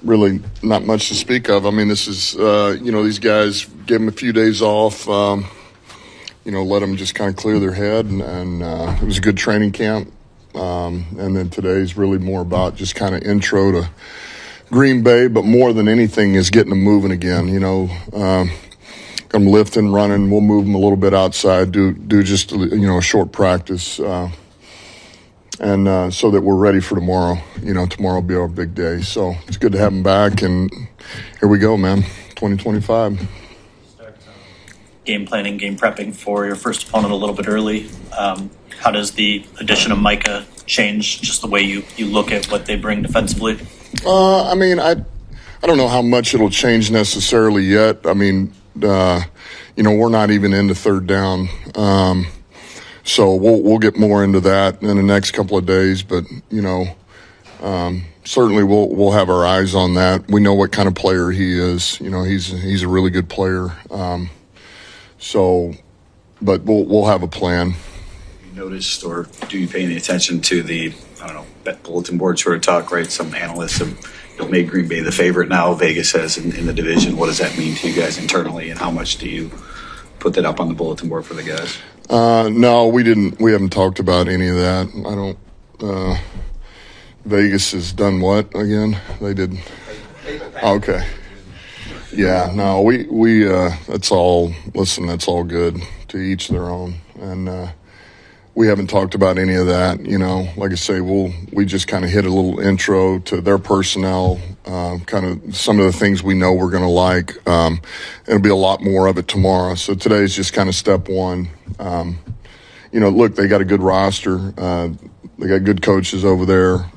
really not much to speak of. I mean, this is, these guys gave them a few days off, let them just kind of clear their head. And it was a good training camp. And then today's really more about just kind of intro to Green Bay, but more than anything is getting them moving again. Come lifting, running. We'll move them a little bit outside, do just, a short practice. And so that we're ready for tomorrow. Tomorrow will be our big day. So it's good to have them back. And here we go, man, 2025. Game planning, game prepping for your first opponent a little bit early. How does the addition of Micah change just the way you look at what they bring defensively? I don't know how much it'll change necessarily yet. We're not even into third down. So we'll get more into that in the next couple of days, but certainly we'll have our eyes on that. We know what kind of player he is. He's a really good player. But we'll have a plan. You noticed, or do you pay any attention to the bet bulletin board sort of talk? Right, some analysts have made Green Bay the favorite now. Vegas has in the division. What does that mean to you guys internally, and how much do you put that up on the bulletin board for the guys? No, we didn't. We haven't talked about any of that. I don't. Vegas has done what again? They did. Okay. Yeah. No, we. That's all. Listen, that's all good. To each their own, and we haven't talked about any of that. Like I say, we just kind of hit a little intro to their personnel, kind of some of the things we know we're going to like. It'll be a lot more of it tomorrow. So today is just kind of step one. Look, they got a good roster. They got good coaches over there.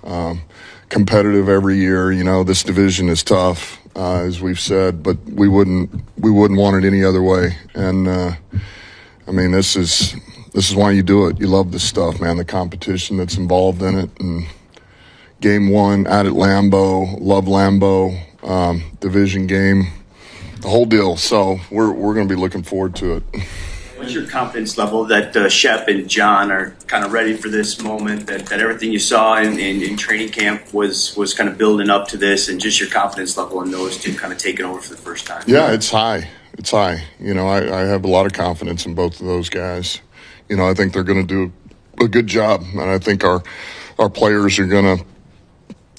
Competitive every year. This division is tough, as we've said, but we wouldn't want it any other way. And this is why you do it. You love this stuff, man, the competition that's involved in it. And game one out at Lambeau, love Lambeau, division game, the whole deal. So we're going to be looking forward to it. What's your confidence level that Shep and John are kind of ready for this moment, that everything you saw in training camp was kind of building up to this, and just your confidence level in those two kind of taking over for the first time? Yeah, it's high. It's high. I have a lot of confidence in both of those guys. I think they're going to do a good job, and I think our players are going to,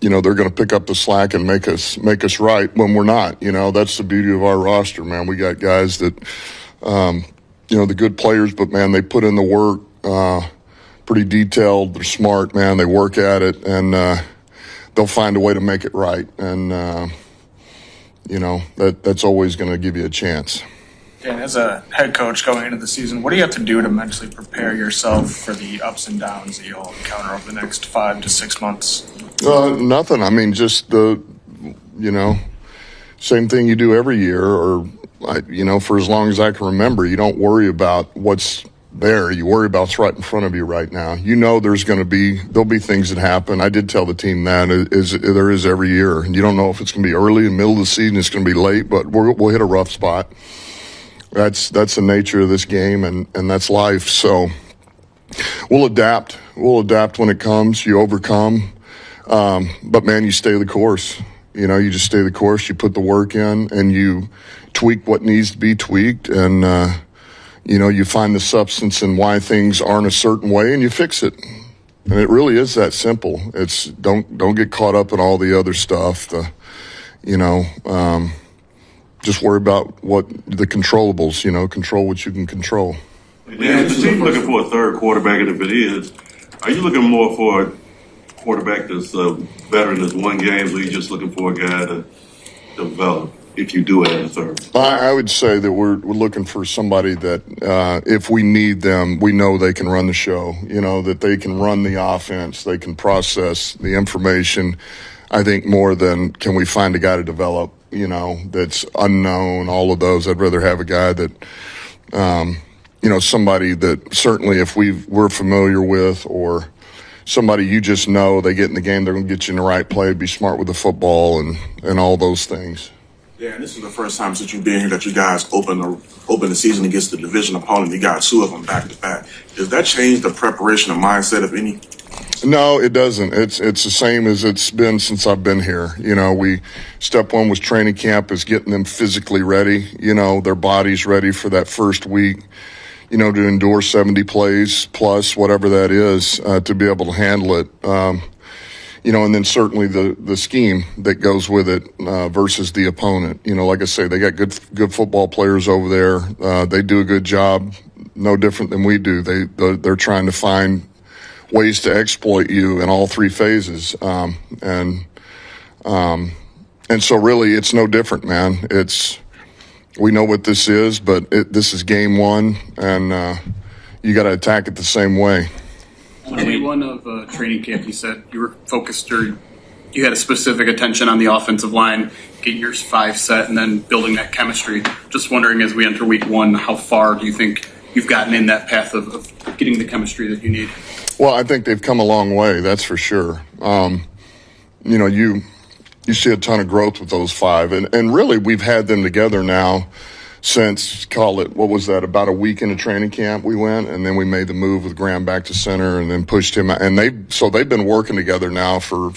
they're going to pick up the slack and make us right when we're not. That's the beauty of our roster, man. We got guys that, the good players, but man, they put in the work, pretty detailed. They're smart, man. They work at it, and they'll find a way to make it right. And that's always going to give you a chance. Dan, as a head coach going into the season, what do you have to do to mentally prepare yourself for the ups and downs that you'll encounter over the next 5 to 6 months? Nothing. Just the, same thing you do every year, or, for as long as I can remember. You don't worry about what's there. You worry about what's right in front of you right now. There'll be things that happen. I did tell the team that there is every year. And you don't know if it's going to be early, in the middle of the season, it's going to be late, but we'll hit a rough spot. That's the nature of this game, and that's life. So we'll adapt. We'll adapt when it comes. You overcome. But, man, you stay the course. You just stay the course. You put the work in, and you tweak what needs to be tweaked. And, you find the substance in why things aren't a certain way, and you fix it. And it really is that simple. It's don't get caught up in all the other stuff. Just worry about what the controllables, control what you can control. Yeah, the team looking for a third quarterback, and if it is, are you looking more for a quarterback that's better than one game, or are you just looking for a guy to develop if you do add a third? I would say that we're looking for somebody that if we need them, we know they can run the show, that they can run the offense, they can process the information. I think more than can we find a guy to develop, that's unknown, all of those. I'd rather have a guy that, somebody that certainly if we're familiar with, or somebody you just know, they get in the game, they're going to get you in the right play, be smart with the football and all those things. Yeah, and this is the first time since you've been here that you guys open the season against the division opponent. You got 2 of them back to back. Does that change the preparation and mindset, if any? No, it doesn't. It's the same as it's been since I've been here. Step one was training camp, is getting them physically ready, their bodies ready for that first week, to endure 70 plays plus whatever that is, to be able to handle it. And then certainly the scheme that goes with it, versus the opponent. Like I say, they got good football players over there. They do a good job, no different than we do. They're trying to find ways to exploit you in all three phases. And so really it's no different, man. We know what this is, but this is game one, and you got to attack it the same way. Day one of training camp, you said you were focused, or you had a specific attention on the offensive line, getting your 5 set, and then building that chemistry. Just wondering, as we enter week one, how far do you think you've gotten in that path of getting the chemistry that you need? Well, I think they've come a long way, that's for sure. You see a ton of growth with those 5, and really we've had them together now since, what was that, about a week into training camp we went, and then we made the move with Graham back to center and then pushed him out. And they've been working together now for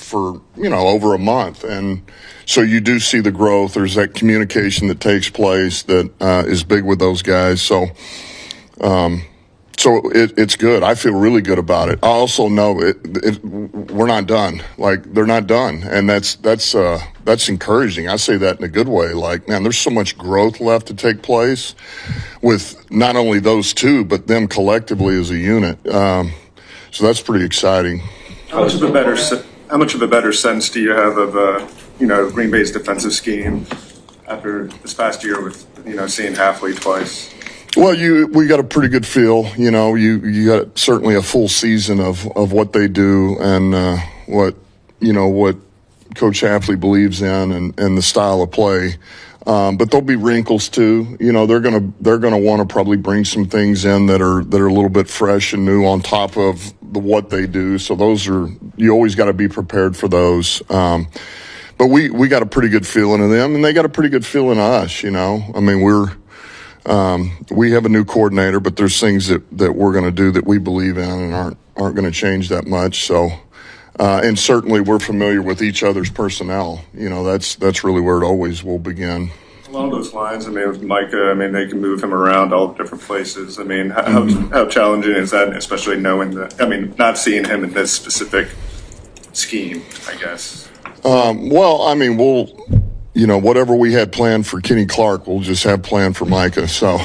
over a month. And so you do see the growth. There's that communication that takes place that is big with those guys. So it's good. I feel really good about it. I also know we're not done. Like, they're not done, and that's encouraging. I say that in a good way. Like, man, there's so much growth left to take place with not only those 2, but them collectively as a unit. So that's pretty exciting. How much of a better sense do you have of Green Bay's defensive scheme after this past year with seeing Halfley twice? Well, we got a pretty good feel. You got certainly a full season of what they do and what Coach Halfley believes in and the style of play. But there'll be wrinkles too. They're gonna want to probably bring some things in that are a little bit fresh and new on top of what they do. So you always got to be prepared for those. But we got a pretty good feeling of them, and they got a pretty good feeling of us. I mean, we have a new coordinator, but there's things that we're going to do that we believe in and aren't going to change that much. So, and certainly we're familiar with each other's personnel. That's really where it always will begin. Along those lines, with Micah, they can move him around all different places. How challenging is that, especially knowing that, not seeing him in this specific scheme, I guess? Whatever we had planned for Kenny Clark, we'll just have planned for Micah. So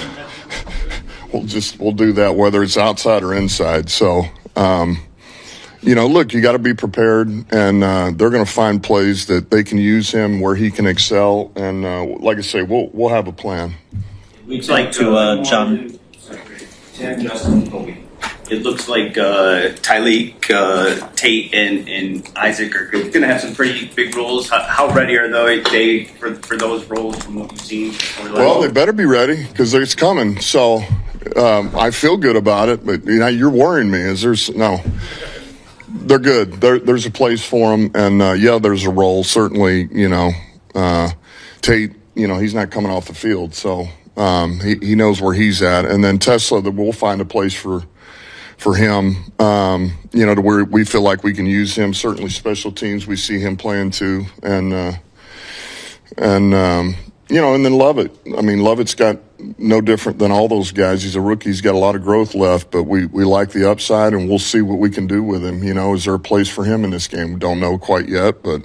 we'll do that, whether it's outside or inside. So, look, you got to be prepared, and they're going to find plays that they can use him where he can excel. And like I say, we'll have a plan. We'd like to, John. It looks like Tyleek, Tate, and Isaac are going to have some pretty big roles. How ready are they for those roles from what you've seen? Well, they better be ready because it's coming. So I feel good about it, but you're worrying me. They're good. There's a place for them, and there's a role. Certainly, Tate, he's not coming off the field, so he knows where he's at. And then Tesla, that we'll find a place for him, to where we feel like we can use him. Certainly special teams, we see him playing too. And then Lovett. Lovett's got no different than all those guys. He's a rookie. He's got a lot of growth left, but we like the upside, and we'll see what we can do with him. Is there a place for him in this game? We don't know quite yet, but,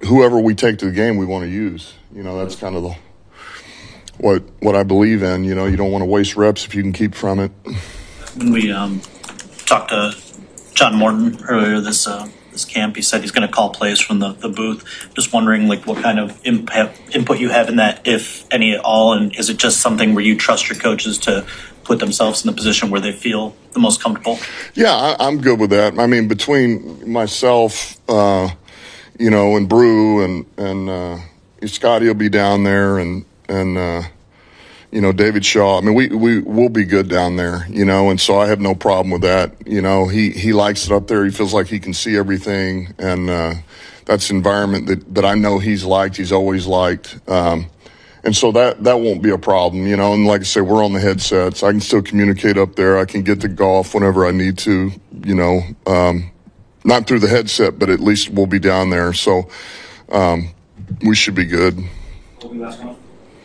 whoever we take to the game, we want to use. That's kind of what I believe in. You don't want to waste reps if you can keep from it. When we talked to John Morton earlier this camp, he said he's going to call plays from the booth. Just wondering, what kind of input you have in that, if any at all, and is it just something where you trust your coaches to put themselves in the position where they feel the most comfortable? Yeah, I'm good with that. Between myself, and Brew and Scotty will be down there, and David Shaw. we will be good down there, and so I have no problem with that. He likes it up there. He feels like he can see everything, and that's the environment that I know he's always liked. And so that won't be a problem, you know. And like I say, we're on the headsets. I can still communicate up there. I can get to golf whenever I need to, you know. Not through the headset, but at least we'll be down there. So we should be good.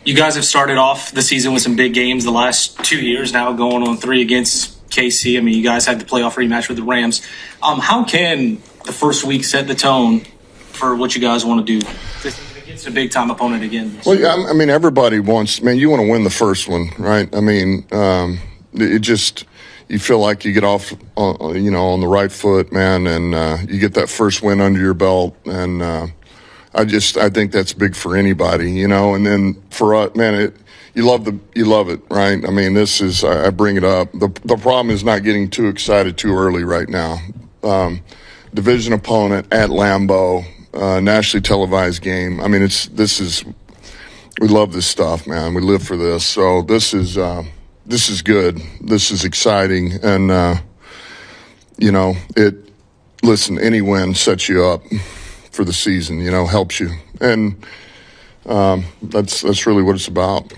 You guys have started off the season with some big games the last 2 years now, going on 3 against KC. I mean, you guys had the playoff rematch with the Rams. How can the first week set the tone for what you guys want to do against a big-time opponent again? Well, yeah, I mean, everybody wants – man, you want to win the first one, right? I mean, it just – you feel like you get off, you know, on the right foot, man, and you get that first win under your belt. And I think that's big for anybody, you know. And then for us, man, you love it, right? I mean, this is, I bring it up. The problem is not getting too excited too early right now. Division opponent at Lambeau, nationally televised game. I mean, we love this stuff, man. We live for this. So this is good. This is exciting. And, you know, any win sets you up for the season, you know, helps you. And that's really what it's about.